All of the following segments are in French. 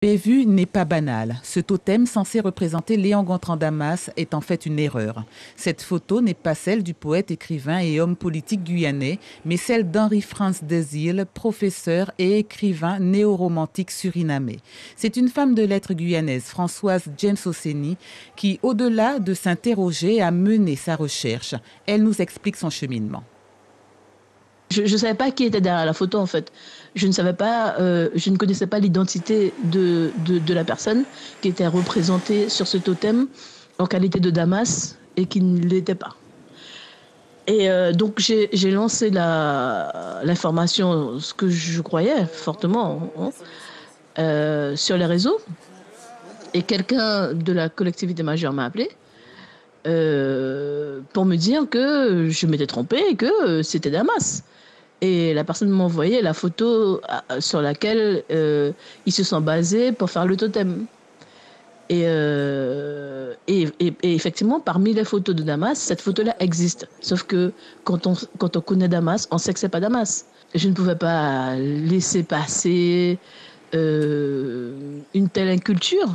Bévu n'est pas banal. Ce totem censé représenter Léon Gontran Damas est en fait une erreur. Cette photo n'est pas celle du poète, écrivain et homme politique guyanais, mais celle d'Henri-France Desilles, professeur et écrivain néo-romantique surinamais. C'est une femme de lettres guyanaise, Françoise James Oseni, qui, au-delà de s'interroger, a mené sa recherche. Elle nous explique son cheminement. Je ne savais pas qui était derrière la photo en fait. Je ne connaissais pas l'identité de la personne qui était représentée sur ce totem en qualité de Damas et qui ne l'était pas. Et donc j'ai lancé l'information, ce que je croyais fortement, sur les réseaux. Et quelqu'un de la collectivité majeure m'a appelé pour me dire que je m'étais trompée et que c'était Damas. Et la personne m'a envoyé la photo sur laquelle ils se sont basés pour faire le totem. Et effectivement, parmi les photos de Damas, cette photo-là existe. Sauf que quand on connaît Damas, on sait que c'est pas Damas. Je ne pouvais pas laisser passer une telle inculture.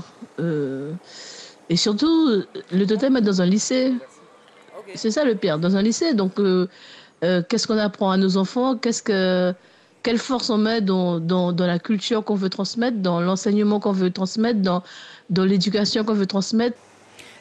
Et surtout, le totem est dans un lycée. C'est ça le pire, dans un lycée. Donc, qu'est-ce qu'on apprend à nos enfants? Quelle force on met dans la culture qu'on veut transmettre, dans l'enseignement qu'on veut transmettre, dans l'éducation qu'on veut transmettre?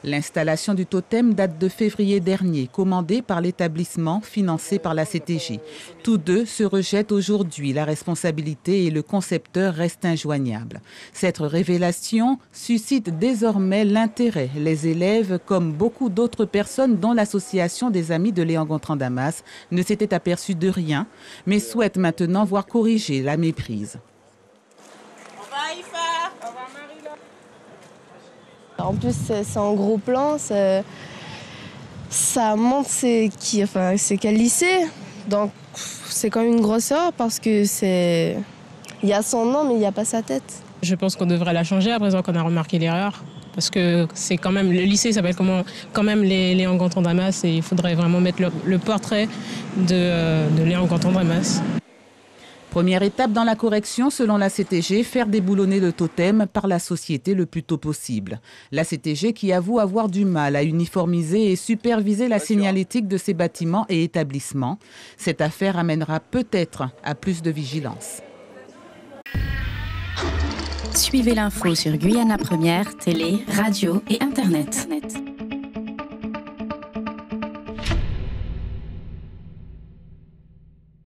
L'installation du totem date de février dernier, commandée par l'établissement financé par la CTG. Tous deux se rejettent aujourd'hui. La responsabilité et le concepteur restent injoignables. Cette révélation suscite désormais l'intérêt. Les élèves, comme beaucoup d'autres personnes dont l'association des amis de Léon Gontran Damas, ne s'étaient aperçus de rien, mais souhaitent maintenant voir corriger la méprise. En plus, c'est en gros plan, ça montre c'est quel lycée. Donc, c'est quand même une grosse erreur parce que il y a son nom, mais il n'y a pas sa tête. Je pense qu'on devrait la changer à présent qu'on a remarqué l'erreur. Parce que c'est quand même, le lycée s'appelle quand même Léon Gontran Damas et il faudrait vraiment mettre le portrait de Léon Gontran Damas. Première étape dans la correction, selon la CTG, faire déboulonner le totem par la société le plus tôt possible. La CTG qui avoue avoir du mal à uniformiser et superviser la signalétique de ses bâtiments et établissements. Cette affaire amènera peut-être à plus de vigilance. Suivez l'info sur Guyana Première, télé, radio et Internet.